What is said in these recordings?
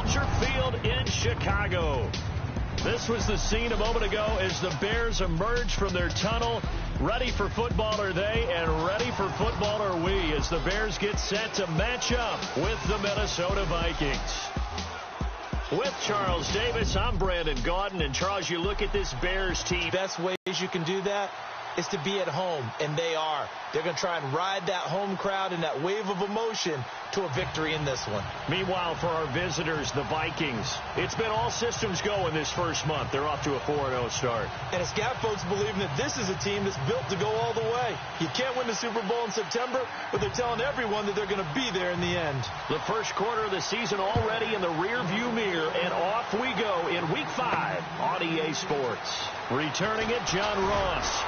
Soldier Field in Chicago. This was the scene a moment ago as the Bears emerged from their tunnel. Ready for football are they, and ready for football are we, as the Bears get set to match up with the Minnesota Vikings. With Charles Davis, I'm Brandon Gaudin. And Charles, you look at this Bears team. Best ways you can do that is to be at home, and they are. They're going to try and ride that home crowd and that wave of emotion to a victory in this one. Meanwhile, for our visitors, the Vikings, it's been all systems go in this first month. They're off to a 4-0 start. And it's got folks believing that this is a team that's built to go all the way. You can't win the Super Bowl in September, but they're telling everyone that they're going to be there in the end. The first quarter of the season already in the rearview mirror, and off we go in Week 5 on EA Sports. Returning it, John Ross.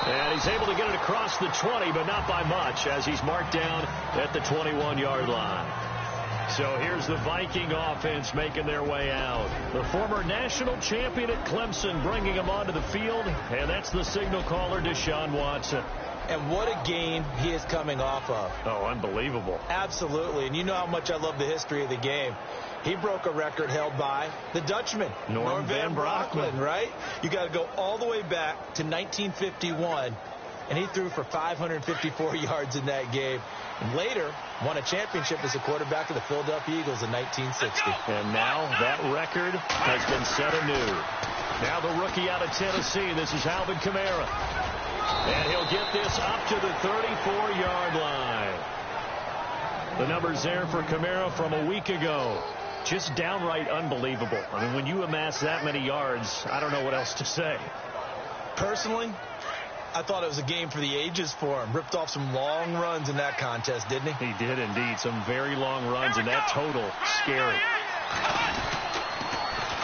And he's able to get it across the 20, but not by much, as he's marked down at the 21-yard line. So here's the Viking offense making their way out. The former national champion at Clemson bringing him onto the field, and that's the signal caller, Deshaun Watson. And what a game he is coming off of. Oh, unbelievable. Absolutely. And you know how much I love the history of the game. He broke a record held by the Dutchman, Norm Van Brocklin, right? You got to go all the way back to 1951, and he threw for 554 yards in that game. And later, won a championship as a quarterback of the Philadelphia Eagles in 1960. And now that record has been set anew. Now the rookie out of Tennessee, this is Alvin Kamara. And he'll get this up to the 34-yard line. The numbers there for Kamara from a week ago. Just downright unbelievable. I mean, when you amass that many yards, I don't know what else to say. Personally, I thought it was a game for the ages for him. Ripped off some long runs in that contest, didn't he? He did indeed. Some very long runs, and that total, scary.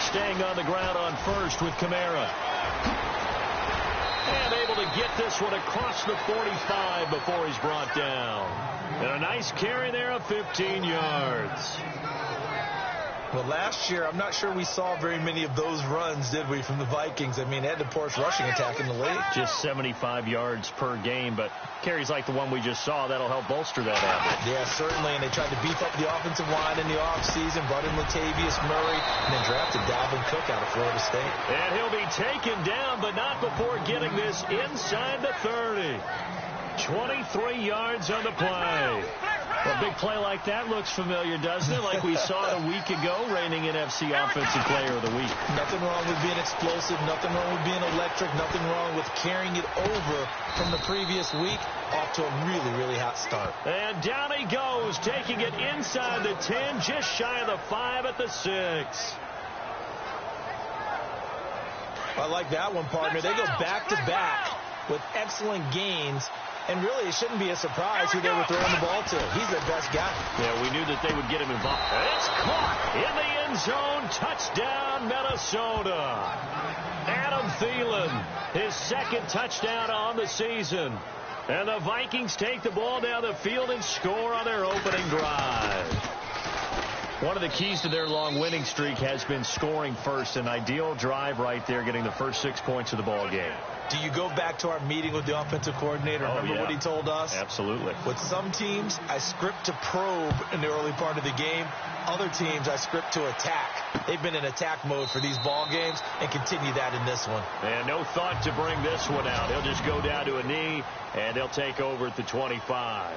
Staying on the ground on first with Kamara. And able to get this one across the 45 before he's brought down. And a nice carry there of 15 yards. Well, last year, I'm not sure we saw very many of those runs, did we, from the Vikings? I mean, they had the poorest rushing attack in the league. Just 75 yards per game, but carries like the one we just saw, that'll help bolster that average. Yeah, certainly, and they tried to beef up the offensive line in the offseason, brought in Latavius Murray, and then drafted Dalvin Cook out of Florida State. And he'll be taken down, but not before getting this inside the 30. 23 yards on the play. A big play like that looks familiar, doesn't it? Like we saw it a week ago, reigning NFC Offensive Player of the Week. Nothing wrong with being explosive. Nothing wrong with being electric. Nothing wrong with carrying it over from the previous week off to a really, really hot start. And down he goes, taking it inside the 10, just shy of the 5 at the 6. I like that one, partner. They go back-to-back with excellent gains. And really, it shouldn't be a surprise who they were throwing the ball to. He's their best guy. Yeah, we knew that they would get him involved. It's caught in the end zone. Touchdown, Minnesota. Adam Thielen, his second touchdown on the season. And the Vikings take the ball down the field and score on their opening drive. One of the keys to their long winning streak has been scoring first. An ideal drive right there, getting the first 6 points of the ball game. Do you go back to our meeting with the offensive coordinator? Remember what he told us? Absolutely. With some teams, I script to probe in the early part of the game. Other teams, I script to attack. They've been in attack mode for these ball games and continue that in this one. And no thought to bring this one out. He'll just go down to a knee, and they'll take over at the 25.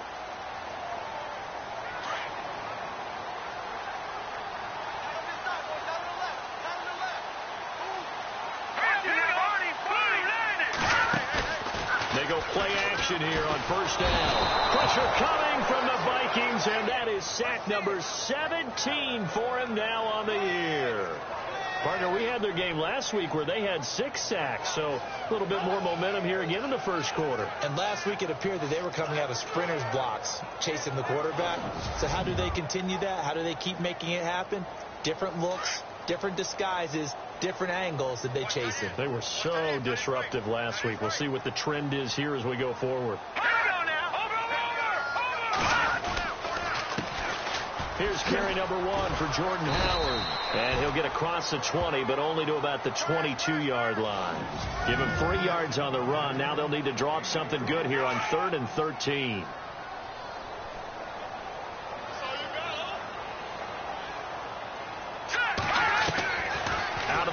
Play action here on first down. Pressure coming from the Vikings, and that is sack number 17 for him now on the year. Partner, we had their game last week where they had 6 sacks, so a little bit more momentum here again in the first quarter. And last week it appeared that they were coming out of sprinters blocks, chasing the quarterback. So how do they continue that? How do they keep making it happen? Different looks, different disguises, different angles that they chase him. They were so disruptive last week. We'll see what the trend is here as we go forward. Here's carry number 1 for Jordan Howard. And he'll get across the 20, but only to about the 22-yard line. Give him 3 yards on the run. Now they'll need to draw up something good here on 3rd and 13.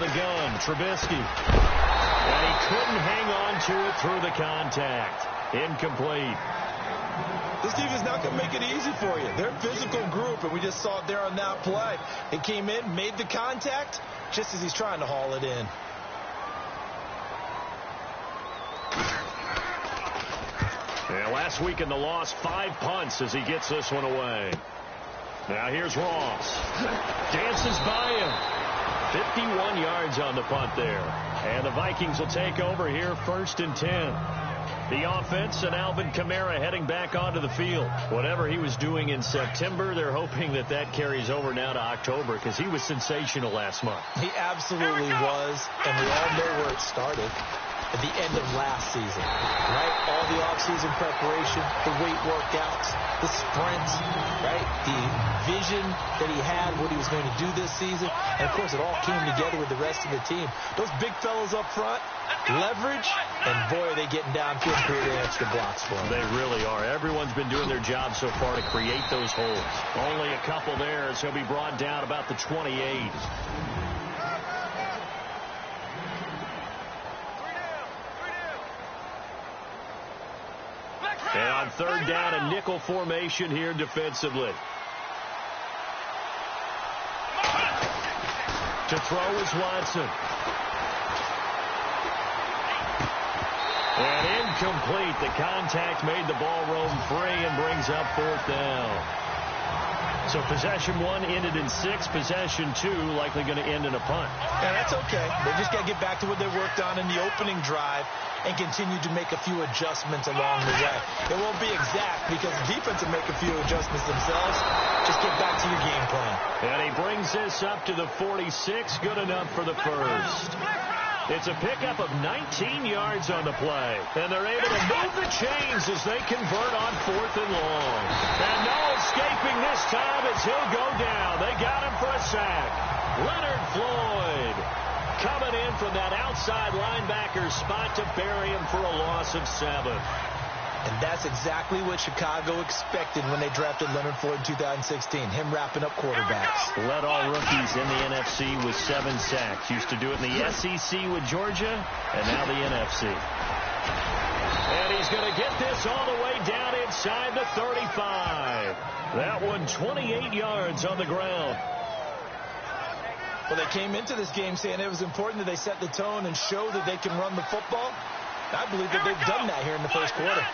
the gun. Trubisky. And he couldn't hang on to it through the contact. Incomplete. This team is not going to make it easy for you. They're a physical group, and we just saw it there on that play. He came in, made the contact, just as he's trying to haul it in. Yeah, last week in the loss, 5 punts as he gets this one away. Now here's Ross. Dances by him. 51 yards on the punt there. And the Vikings will take over here 1st and 10. The offense and Alvin Kamara heading back onto the field. Whatever he was doing in September, they're hoping that that carries over now to October because he was sensational last month. He absolutely was, and we all know where it started. At the end of last season, right? All the offseason preparation, the weight workouts, the sprints, right? The vision that he had, what he was going to do this season. And, of course, it all came together with the rest of the team. Those big fellas up front, leverage, and, boy, are they getting downfield and creating extra blocks for them. They really are. Everyone's been doing their job so far to create those holes. Only a couple there as he'll be brought down about the 28. And on 3rd down, a nickel formation here defensively. To throw is Watson. And incomplete. The contact made the ball roam free and brings up 4th down. So possession 1 ended in 6. Possession 2 likely going to end in a punt. Yeah, that's okay. They just got to get back to what they worked on in the opening drive and continue to make a few adjustments along the way. It won't be exact because the defense will make a few adjustments themselves. Just get back to your game plan. And he brings this up to the 46. Good enough for the first. It's a pickup of 19 yards on the play. And they're able to move the chains as they convert on 4th and long. And no escaping this time as he'll go down. They got him for a sack. Leonard Floyd coming in from that outside linebacker spot to bury him for a loss of 7. And that's exactly what Chicago expected when they drafted Leonard Floyd in 2016, him wrapping up quarterbacks. Led all rookies in the NFC with 7 sacks. Used to do it in the SEC with Georgia, and now the NFC. And he's going to get this all the way down inside the 35. That one 28 yards on the ground. Well, they came into this game saying it was important that they set the tone and show that they can run the football. I believe that they've done that here in the first quarter.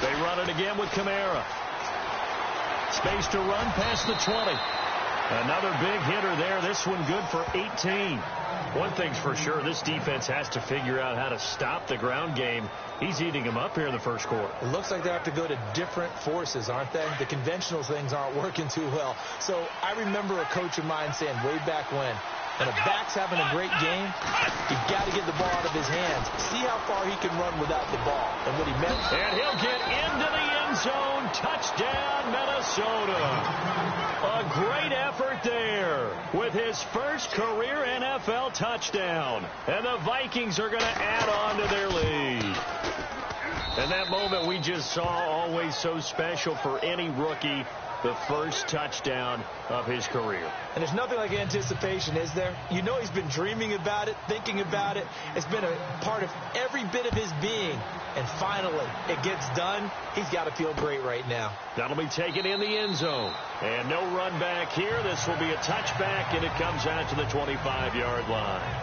They run it again with Kamara. Space to run past the 20. Another big hitter there. This one good for 18. One thing's for sure, this defense has to figure out how to stop the ground game. He's eating them up here in the first quarter. It looks like they have to go to different forces, aren't they? The conventional things aren't working too well. So I remember a coach of mine saying way back when a back's having a great game, you've got to get the ball out of his hands. See how far he can run without the ball. And what he meant. And he'll get into the end zone. Touchdown, Minnesota. A great effort there with his first career NFL touchdown. And the Vikings are going to add on to their lead. And that moment we just saw, always so special for any rookie. The first touchdown of his career. And there's nothing like anticipation, is there? You know he's been dreaming about it, thinking about it. It's been a part of every bit of his being. And finally, it gets done. He's got to feel great right now. That'll be taken in the end zone. And no run back here. This will be a touchback, and it comes out to the 25-yard line.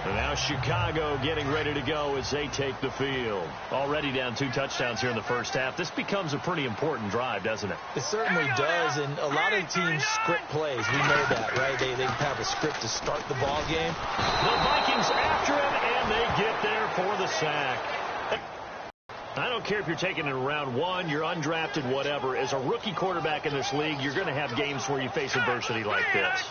And now Chicago getting ready to go as they take the field. Already down 2 touchdowns here in the first half. This becomes a pretty important drive, doesn't it? It certainly does, and a lot of teams script plays. We know that, right? They have a script to start the ball game. The Vikings after him, and they get there for the sack. I don't care if you're taking it in round 1, you're undrafted, whatever. As a rookie quarterback in this league, you're going to have games where you face adversity like this.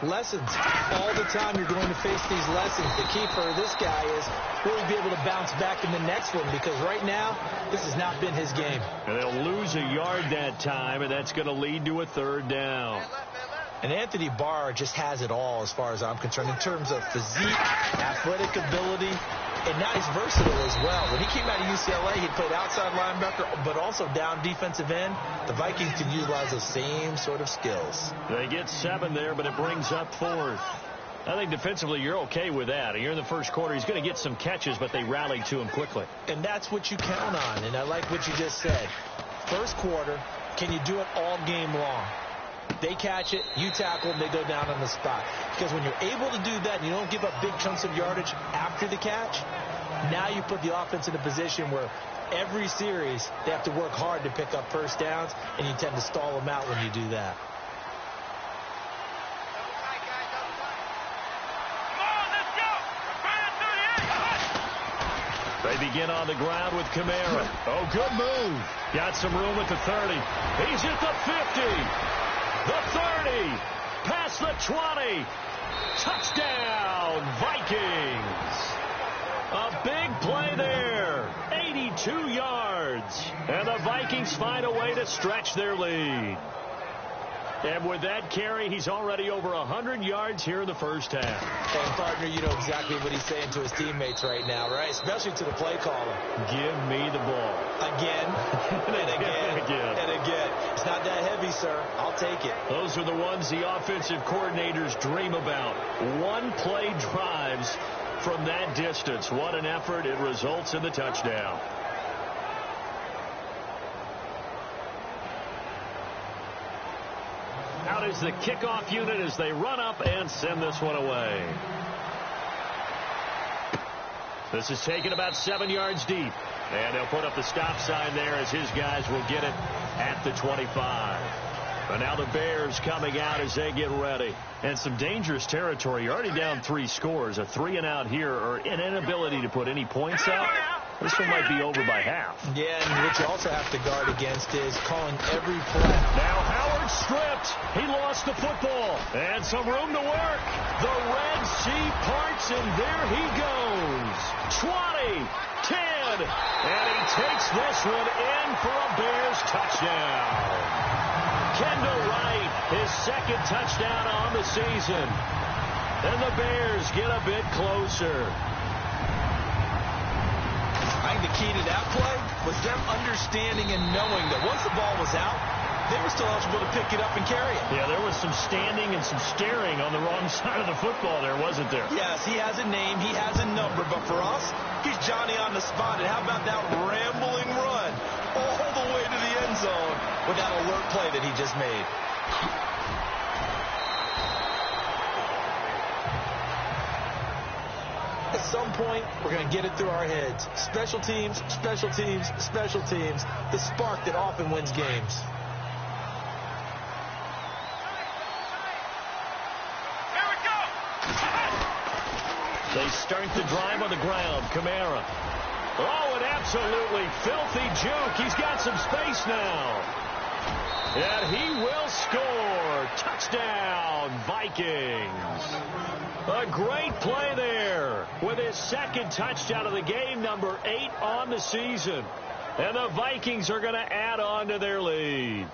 Lessons. All the time you're going to face these lessons. The key for this guy is really be able to bounce back in the next one because right now, this has not been his game. And they'll lose a yard that time, and that's going to lead to a 3rd down. And Anthony Barr just has it all as far as I'm concerned in terms of physique, athletic ability, And now he's versatile as well. When he came out of UCLA, he played outside linebacker, but also down defensive end. The Vikings can utilize those same sort of skills. They get 7 there, but it brings up 4th. I think defensively you're okay with that. You're in the first quarter. He's going to get some catches, but they rallied to him quickly. And that's what you count on. And I like what you just said. First quarter, can you do it all game long? They catch it, you tackle them, they go down on the spot. Because when you're able to do that and you don't give up big chunks of yardage after the catch, now you put the offense in a position where every series they have to work hard to pick up first downs, and you tend to stall them out when you do that. They begin on the ground with Kamara. Oh, good move. Got some room at the 30. He's at the 50. The 30. Past the 20. Touchdown, Vikings. A big play there. 82 yards. And the Vikings find a way to stretch their lead. And with that carry, he's already over 100 yards here in the first half. And, partner, you know exactly what he's saying to his teammates right now, right? Especially to the play caller. Give me the ball. Again, and again, and again. It's not that heavy, sir. I'll take it. Those are the ones the offensive coordinators dream about. One-play drives from that distance. What an effort. It results in the touchdown. Out is the kickoff unit as they run up and send this one away. This is taken about 7 yards deep. And they'll put up the stop sign there as his guys will get it at the 25. And now the Bears coming out as they get ready. And some dangerous territory. You're already down 3 scores. A 3-and-out here or an inability to put any points up. This one might be over by half. Yeah, and what you also have to guard against is calling every play. Now Howard stripped. He lost the football. And some room to work. The Red Sea parts, and there he goes. 20, 10, and he takes this one in for a Bears touchdown. Kendall Wright, his second touchdown on the season. And the Bears get a bit closer. I think the key to that play was them understanding and knowing that once the ball was out, they were still eligible to pick it up and carry it. Yeah, there was some standing and some staring on the wrong side of the football there, wasn't there? Yes, he has a name, he has a number, but for us, he's Johnny on the spot. And how about that rambling run all the way to the end zone with that alert play that he just made? At some point, we're going to get it through our heads. Special teams, special teams, special teams. The spark that often wins games. Here we go! They start the drive on the ground. Kamara. Oh, an absolutely filthy juke. He's got some space now. And he will score. Touchdown, Vikings. A great play there with his second touchdown of the game, number 8 on the season. And the Vikings are going to add on to their lead.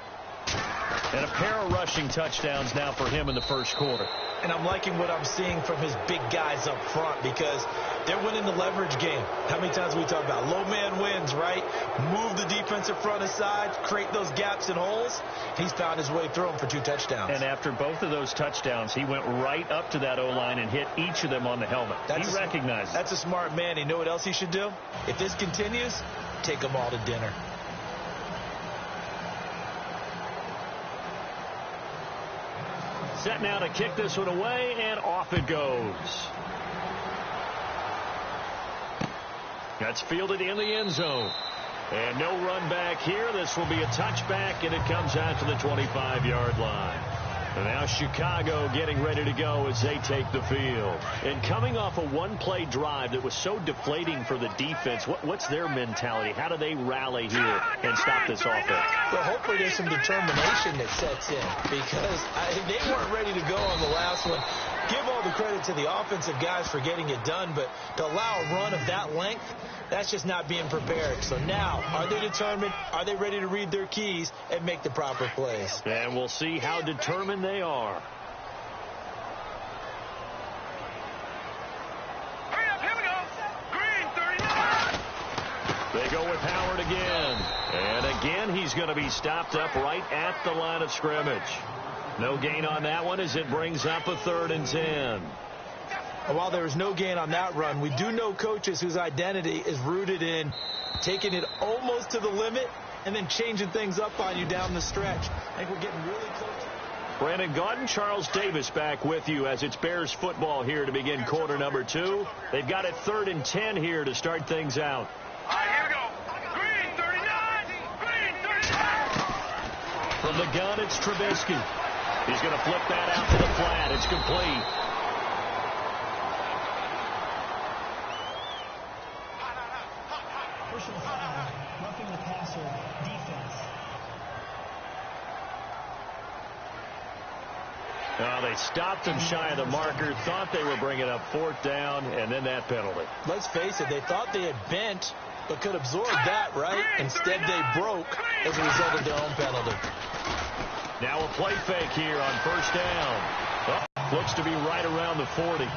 And a pair of rushing touchdowns now for him in the first quarter. And I'm liking what I'm seeing from his big guys up front because they're winning the leverage game. How many times we talk about low man wins, right? Move the defensive front aside, create those gaps and holes. He's found his way through them for 2 touchdowns. And after both of those touchdowns, he went right up to that O-line and hit each of them on the helmet. He recognized it. That's a smart man. You know what else he should do? If this continues, take them all to dinner. Set now to kick this one away, and off it goes. That's fielded in the end zone. And no run back here. This will be a touchback, and it comes out to the 25-yard line. And now Chicago getting ready to go as they take the field. And coming off a one-play drive that was so deflating for the defense, what's their mentality? How do they rally here and stop this offense? Well, hopefully there's some determination that sets in because they weren't ready to go on the last one. Give all the credit to the offensive guys for getting it done, but to allow a run of that length, that's just not being prepared. So now, are they determined? Are they ready to read their keys and make the proper plays? And we'll see how determined they are. Hurry up, here we go. Green. They go with Howard again. And again, he's going to be stopped up right at the line of scrimmage. No gain on that one as it brings up a 3rd and 10. While there was no gain on that run, we do know coaches whose identity is rooted in taking it almost to the limit and then changing things up on you down the stretch. I think we're getting really close. Brandon Gaudin, Charles Davis back with you as it's Bears football here to begin quarter number 2. They've got it 3rd and 10 here to start things out. All right, here we go. Green 39. Green 39. From the gun, it's Trubisky. He's going to flip that out to the flat. It's complete. Personal foul, roughing the passer, defense. They stopped him shy of the marker, thought they were bringing up 4th down, and then that penalty. Let's face it, they thought they had bent, but could absorb that, right? Instead, they broke as a result of their own penalty. Now a play fake here on 1st down. Looks to be right around the 40.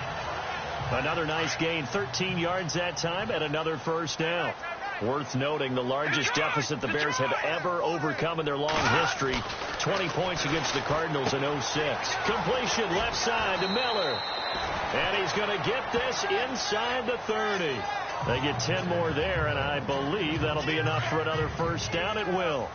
Another nice gain, 13 yards that time, and another 1st down. Worth noting, the largest deficit the Bears have ever overcome in their long history. 20 points against the Cardinals in 06. Completion left side to Miller. And he's going to get this inside the 30. They get 10 more there, and I believe that'll be enough for another 1st down. It will.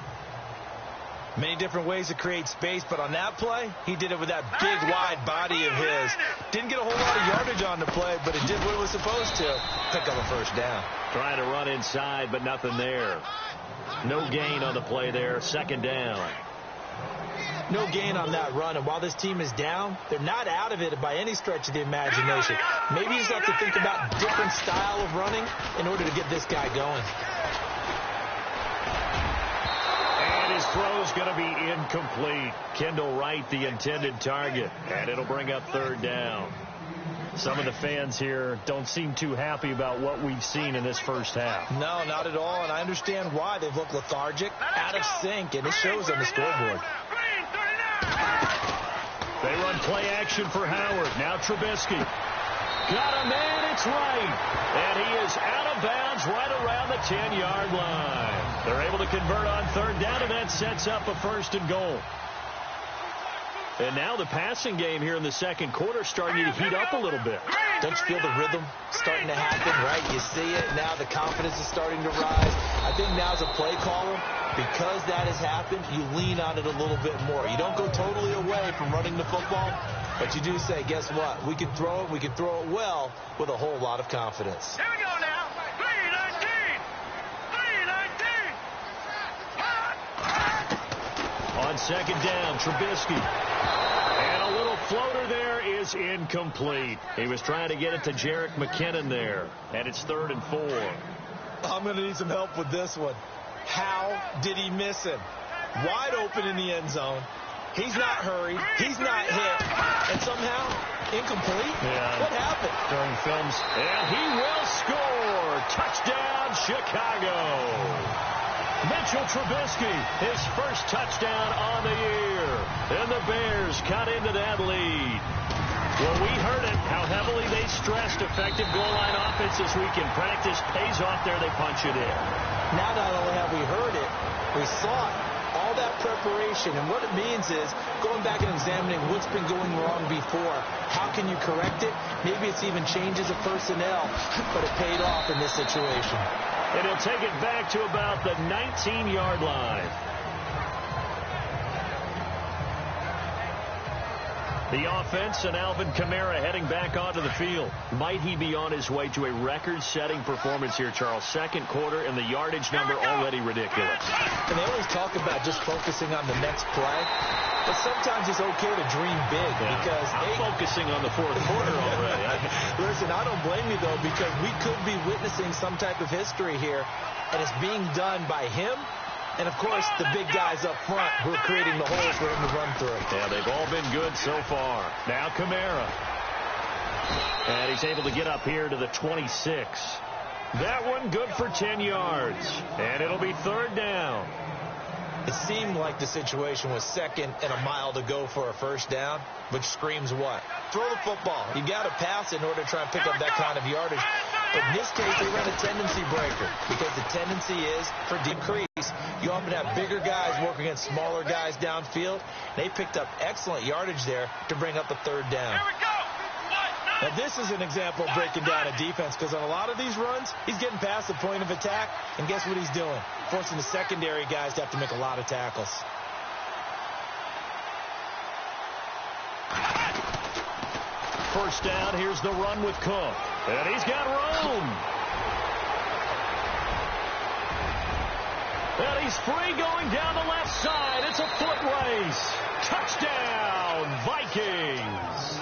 Many different ways to create space, but on that play, he did it with that big, wide body of his. Didn't get a whole lot of yardage on the play, but it did what it was supposed to. Pick up a 1st down. Trying to run inside, but nothing there. No gain on the play there. 2nd down. No gain on that run, and while this team is down, they're not out of it by any stretch of the imagination. Maybe you just have to think about different style of running in order to get this guy going. His throw's going to be incomplete. Kendall Wright, the intended target. And it'll bring up 3rd down. Some of the fans here don't seem too happy about what we've seen in this first half. No, not at all. And I understand why. They've looked lethargic, out of sync, and it shows on the scoreboard. They run play action for Howard. Now Trubisky. Got a man, it's right. And he is out of bounds right around the 10-yard line. They're able to convert on 3rd down, and that sets up a 1st and goal. And now the passing game here in the 2nd quarter starting to heat up a little bit. Don't you feel the rhythm starting to happen, right? You see it. Now the confidence is starting to rise. I think now as a play caller, because that has happened, you lean on it a little bit more. You don't go totally away from running the football, but you do say, guess what? We can throw it. We can throw it well with a whole lot of confidence. Here we go now. 3-19. 3-19. On 2nd down, Trubisky. And a little floater there is incomplete. He was trying to get it to Jerick McKinnon there. And it's 3rd and 4. I'm going to need some help with this one. How did he miss him? Wide open in the end zone. He's not hurried. He's not hit. And somehow, incomplete? Yeah. What happened? During films. And he will score. Touchdown, Chicago. Mitchell Trubisky, his first touchdown on the year. And the Bears cut into that lead. Well, we heard it, how heavily they stressed effective goal line offense this week in practice. Pays off there, they punch it in. Now not only have we heard it, we saw it. All that preparation, and what it means is going back and examining what's been going wrong before. How can you correct it? Maybe it's even changes of personnel, but it paid off in this situation. And he'll take it back to about the 19-yard line. The offense and Alvin Kamara heading back onto the field. Might he be on his way to a record-setting performance here, Charles? 2nd quarter, and the yardage number already ridiculous. And they always talk about just focusing on the next play. But sometimes it's okay to dream big because I'm focusing on the 4th quarter already. Listen, I don't blame you, though, because we could be witnessing some type of history here, and it's being done by him. And, of course, the big guys up front who are creating the holes for him to run through. Yeah, they've all been good so far. Now Kamara. And he's able to get up here to the 26. That one good for 10 yards. And it'll be 3rd down. It seemed like the situation was 2nd and a mile to go for a 1st down, which screams what? Throw the football. You got to pass in order to try and pick up that kind of yardage. But in this case, they run a tendency breaker because the tendency is for decrease. You often have bigger guys working against smaller guys downfield. They picked up excellent yardage there to bring up a third down. Here we go. Now, this is an example of breaking down a defense because on a lot of these runs, he's getting past the point of attack, and guess what he's doing? Forcing the secondary guys to have to make a lot of tackles. First down, here's the run with Cook. And he's got room. And he's free going down the left side. It's a foot race. Touchdown, Vikings.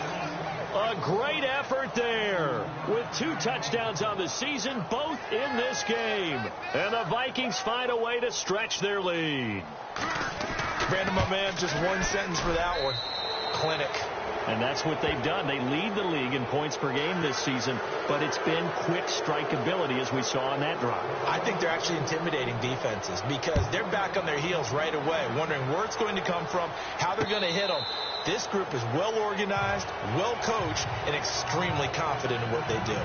A great effort there with 2 touchdowns on the season, both in this game. And the Vikings find a way to stretch their lead. Brandon, my man, just one sentence for that one. Clinic. And that's what they've done. They lead the league in points per game this season, but it's been quick strikeability as we saw on that drive. I think they're actually intimidating defenses because they're back on their heels right away, wondering where it's going to come from, how they're going to hit them. This group is well organized, well coached, and extremely confident in what they do.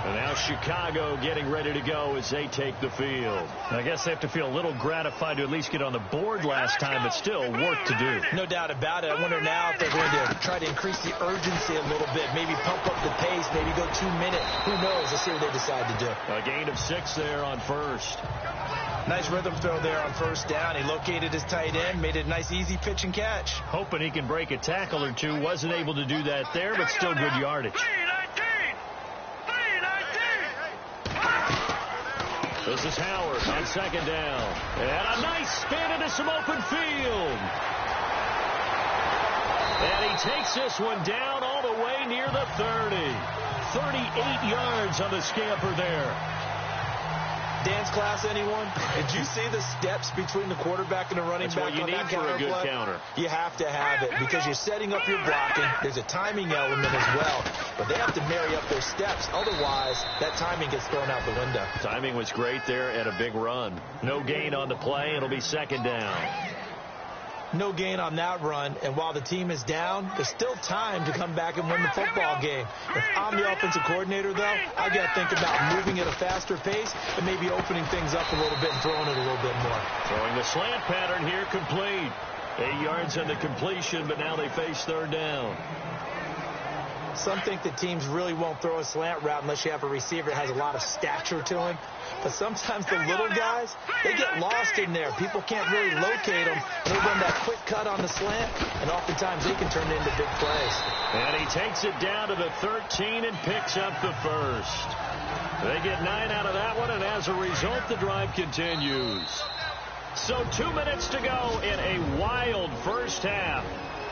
And now Chicago getting ready to go as they take the field. I guess they have to feel a little gratified to at least get on the board last time, but still work to do. No doubt about it. I wonder now if they're going to try to increase the urgency a little bit, maybe pump up the pace, maybe go 2 minutes. Who knows? Let's see what they decide to do. A gain of 6 there on first. Nice rhythm throw there on first down. He located his tight end, made it a nice easy pitch and catch. Hoping he can break a tackle or two. Wasn't able to do that there, but still good yardage. This is Howard on second down. And a nice spin into some open field. And he takes this one down all the way near the 30. 38 yards on the scamper there. Dance class, anyone? Did you see the steps between the quarterback and the running back? That's what you need for a good counter. You have to have it because you're setting up your blocking. There's a timing element as well, but they have to marry up their steps. Otherwise, that timing gets thrown out the window. Timing was great there and a big run. No gain on the play. It'll be second down. No gain on that run, and while the team is down, there's still time to come back and win the football game. If I'm the offensive coordinator, though, I got to think about moving at a faster pace and maybe opening things up a little bit and throwing it a little bit more. Throwing the slant pattern here complete. 8 yards on the completion, but now they face third down. Some think that teams really won't throw a slant route unless you have a receiver that has a lot of stature to him. But sometimes the little guys, they get lost in there. People can't really locate them. They run that quick cut on the slant, and oftentimes they can turn it into big plays. And he takes it down to the 13 and picks up the first. They get 9 out of that one, and as a result, the drive continues. So 2 minutes to go in a wild first half.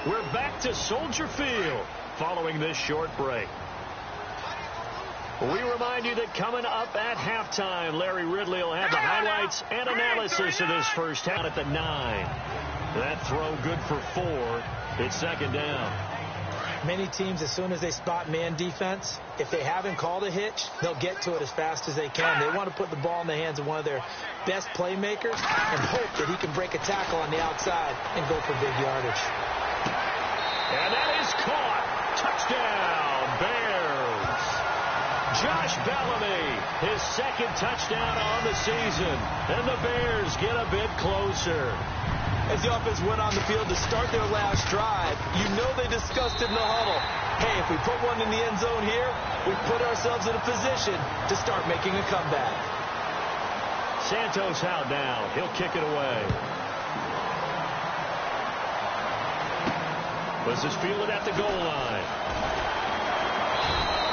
We're back to Soldier Field following this short break. We remind you that coming up at halftime, Larry Ridley will have the highlights and analysis of this first half at the 9. That throw good for 4. It's second down. Many teams, as soon as they spot man defense, if they haven't called a hitch, they'll get to it as fast as they can. They want to put the ball in the hands of one of their best playmakers and hope that he can break a tackle on the outside and go for big yardage. And that is caught. Touchdown, Bears. Josh Bellamy, his second touchdown on the season. And the Bears get a bit closer. As the offense went on the field to start their last drive, you know they discussed in the huddle, hey, if we put one in the end zone here, we put ourselves in a position to start making a comeback. Santos out now. He'll kick it away. This is fielded at the goal line.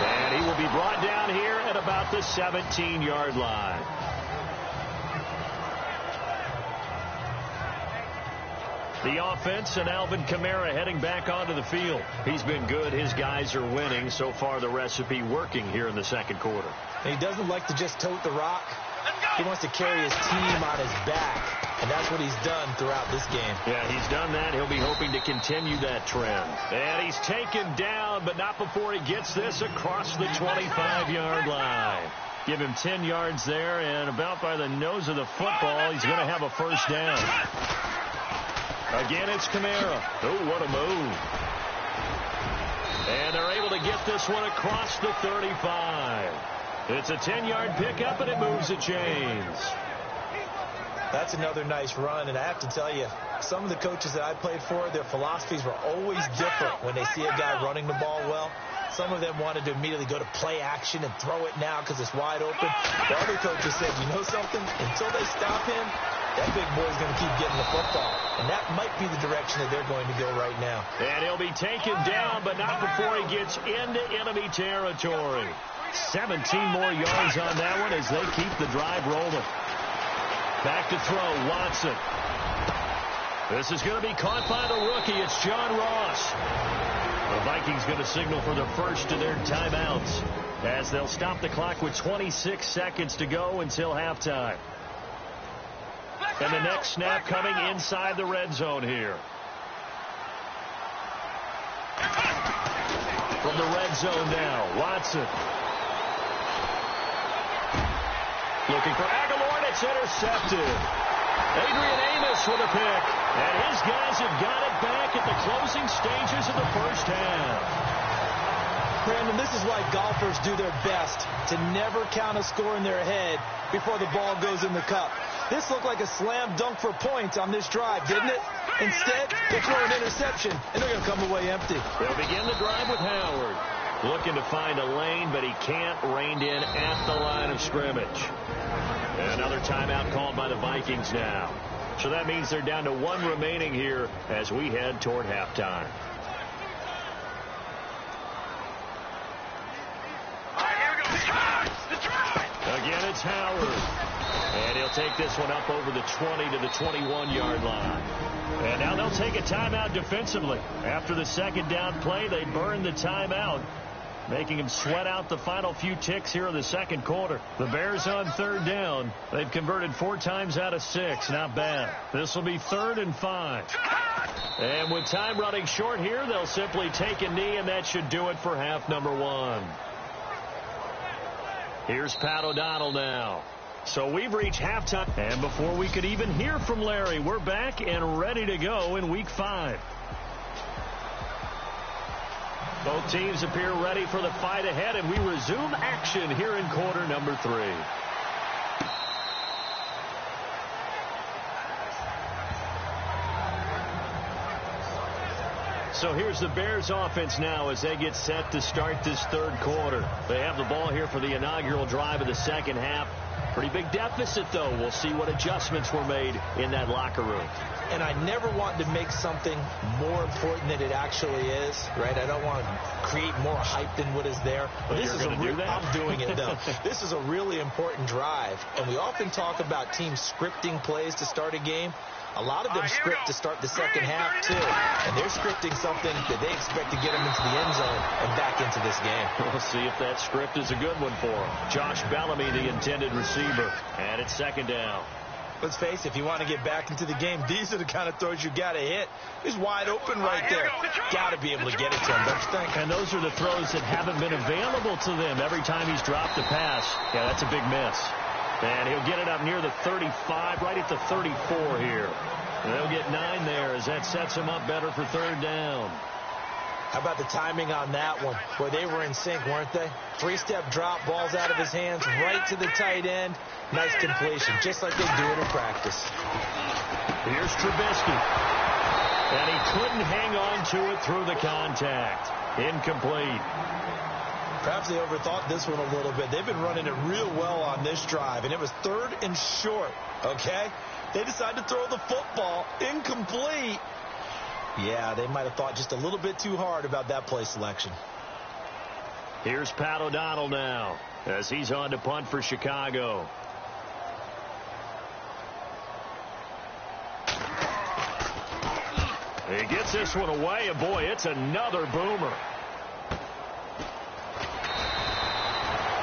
And he will be brought down here at about the 17-yard line. The offense and Alvin Kamara heading back onto the field. He's been good. His guys are winning. So far, the recipe working here in the second quarter. And he doesn't like to just tote the rock. He wants to carry his team on his back. And that's what he's done throughout this game. Yeah, he's done that. He'll be hoping to continue that trend. And he's taken down, but not before he gets this across the 25-yard line. Give him 10 yards there, and about by the nose of the football, he's going to have a first down. Again, it's Kamara. Oh, what a move. And they're able to get this one across the 35. It's a 10-yard pickup, and it moves the chains. That's another nice run, and I have to tell you, some of the coaches that I played for, their philosophies were always different when they see a guy running the ball well. Some of them wanted to immediately go to play action and throw it now because it's wide open. The other coaches said, you know something? Until they stop him, that big boy's going to keep getting the football. And that might be the direction that they're going to go right now. And he'll be taken down, but not before he gets into enemy territory. 17 more yards on that one as they keep the drive rolling. Back to throw, Watson. This is going to be caught by the rookie. It's John Ross. The Vikings going to signal for the first of their timeouts as they'll stop the clock with 26 seconds to go until halftime. And the next snap coming inside the red zone here. From the red zone now, Watson. Looking for Aguilar, and it's intercepted. Adrian Amos with a pick. And his guys have got it back at the closing stages of the first half. Brandon, this is why golfers do their best to never count a score in their head before the ball goes in the cup. This looked like a slam dunk for points on this drive, didn't it? Instead, they throw an interception, and they're going to come away empty. They'll begin the drive with Howard. Looking to find a lane, but he can't. Reined in at the line of scrimmage. And another timeout called by the Vikings now. So that means they're down to one remaining here as we head toward halftime. Again, it's Howard. And he'll take this one up over the 20 to the 21-yard line. And now they'll take a timeout defensively. After the second down play, they burn the timeout, making him sweat out the final few ticks here in the second quarter. The Bears on third down. They've converted 4 times out of 6. Not bad. This will be 3rd and 5. And with time running short here, they'll simply take a knee, and that should do it for half number 1. Here's Pat O'Donnell now. So we've reached halftime. And before we could even hear from Larry, we're back and ready to go in Week 5. Both teams appear ready for the fight ahead, and we resume action here in quarter number 3. So here's the Bears offense now as they get set to start this third quarter. They have the ball here for the inaugural drive of the second half. Pretty big deficit, though. We'll see what adjustments were made in that locker room. And I never want to make something more important than it actually is, right? I don't want to create more hype than what is there. But this is going to do that? I'm doing it, though. This is a really important drive. And we often talk about teams scripting plays to start a game. A lot of them script to start the second half, too. And they're scripting something that they expect to get them into the end zone and back into this game. We'll see if that script is a good one for them. Josh Bellamy, the intended receiver. And it's second down. Let's face it, if you want to get back into the game, these are the kind of throws you got to hit. He's wide open right there. Got to be able to get it to him, don't you think? And those are the throws that haven't been available to them every time he's dropped a pass. Yeah, that's a big miss. And he'll get it up near the 35, right at the 34 here. And they'll get 9 there as that sets him up better for third down. How about the timing on that one? Boy, they were in sync, weren't they? 3-step drop, balls out of his hands, right to the tight end. Nice completion, just like they do it in practice. Here's Trubisky. And he couldn't hang on to it through the contact. Incomplete. Perhaps they overthought this one a little bit. They've been running it real well on this drive, and it was 3rd and short, okay? They decided to throw the football incomplete. Yeah, they might have thought just a little bit too hard about that play selection. Here's Pat O'Donnell now as he's on to punt for Chicago. He gets this one away, and boy, it's another boomer.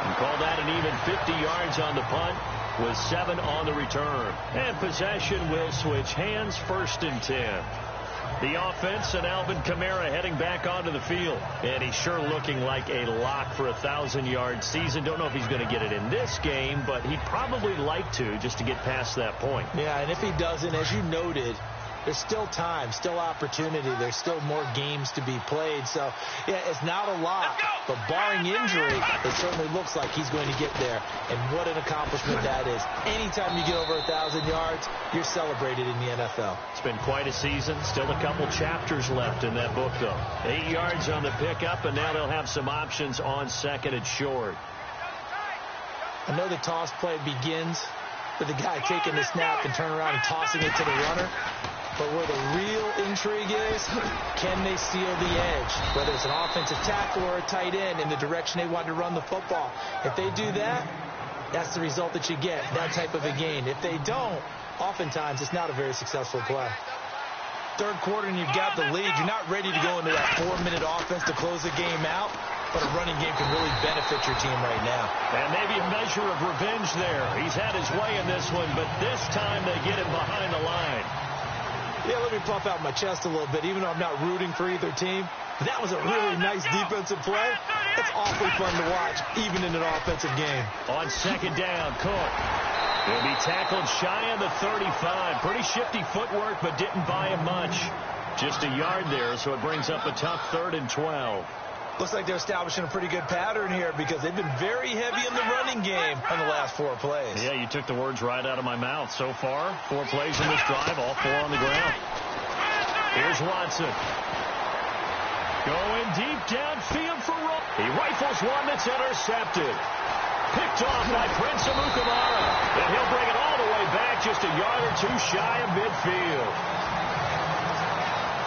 And call that an even 50 yards on the punt with 7 on the return. And possession will switch hands, 1st and 10. The offense and Alvin Kamara heading back onto the field. And he's sure looking like a lock for a 1,000-yard season. Don't know if he's going to get it in this game, but he'd probably like to just to get past that point. Yeah, and if he doesn't, as you noted, there's still time, still opportunity. There's still more games to be played. So, yeah, it's not a lot, but barring injury, it certainly looks like he's going to get there. And what an accomplishment that is. Anytime you get over 1,000 yards, you're celebrated in the NFL. It's been quite a season. Still a couple chapters left in that book, though. 8 yards on the pickup, and now they'll have some options on second and short. I know the toss play begins with the guy taking the snap and turning around and tossing it to the runner. But where the real intrigue is, can they steal the edge? Whether it's an offensive tackle or a tight end in the direction they want to run the football. If they do that, that's the result that you get, that type of a gain. If they don't, oftentimes it's not a very successful play. Third quarter and you've got the lead. You're not ready to go into that 4-minute offense to close the game out. But a running game can really benefit your team right now. And maybe a measure of revenge there. He's had his way in this one, but this time they get him behind the line. Yeah, let me puff out my chest a little bit, even though I'm not rooting for either team. That was a really nice defensive play. It's awfully fun to watch, even in an offensive game. On second down, Cook. He'll be tackled shy of the 35. Pretty shifty footwork, but didn't buy him much. Just a yard there, so it brings up a tough 3rd and 12. Looks like they're establishing a pretty good pattern here because they've been very heavy in the running game on the last 4 plays. Yeah, you took the words right out of my mouth. So far, 4 plays in this drive, all 4 on the ground. Here's Watson. Going deep downfield for Rowe. He rifles one that's intercepted. Picked off by Prince Amukamara. And he'll bring it all the way back just a yard or 2 shy of midfield.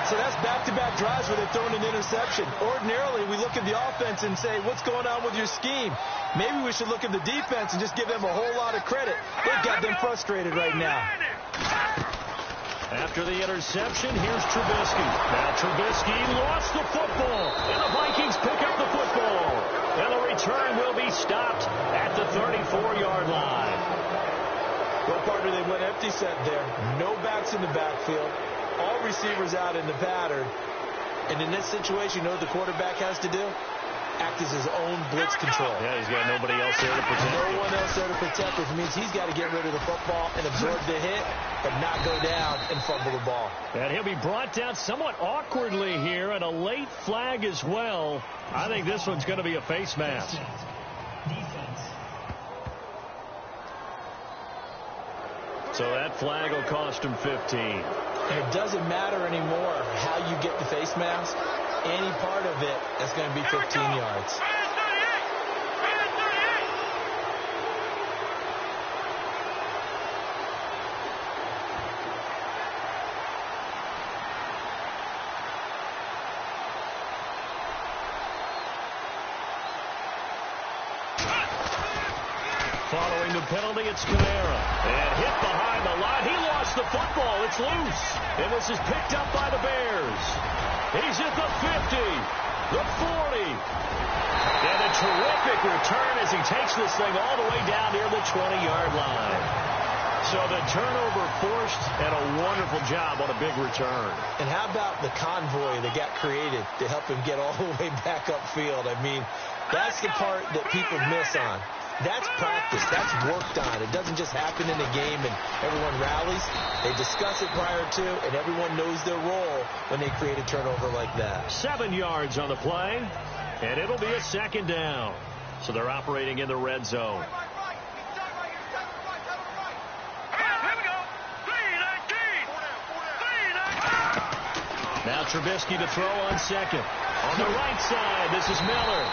So that's back-to-back drives where they're throwing an interception. Ordinarily, we look at the offense and say, what's going on with your scheme? Maybe we should look at the defense and just give them a whole lot of credit. They've got them frustrated right now. After the interception, here's Trubisky. Now Trubisky lost the football, and the Vikings pick up the football. And the return will be stopped at the 34-yard line. Well, partner, they went empty set there. No backs in the backfield. All receivers out in the pattern. And in this situation, you know what the quarterback has to do? Act as his own blitz control. Yeah, he's got nobody else there to protect him. No one else there to protect, which means he's got to get rid of the football and absorb the hit, but not go down and fumble the ball. And he'll be brought down somewhat awkwardly here, and a late flag as well. I think this one's going to be a face mask. Defense. So that flag will cost him 15. And it doesn't matter anymore how you get the face mask. Any part of it, that's going to be 15 yards. Following the penalty, it's Kamara. And hit behind the line. He lost the football. It's loose. And this is picked up by the Bears. He's at the 50, the 40. And a terrific return as he takes this thing all the way down near the 20-yard line. So the turnover forced, and a wonderful job on a big return. And how about the convoy that got created to help him get all the way back upfield? I mean, that's the part that people miss on. That's practice. That's worked on. It doesn't just happen in a game and everyone rallies. They discuss it prior to, and everyone knows their role when they create a turnover like that. 7 yards on the play, and it'll be a second down. So they're operating in the red zone. Now Trubisky to throw on second. On the right side, this is Miller.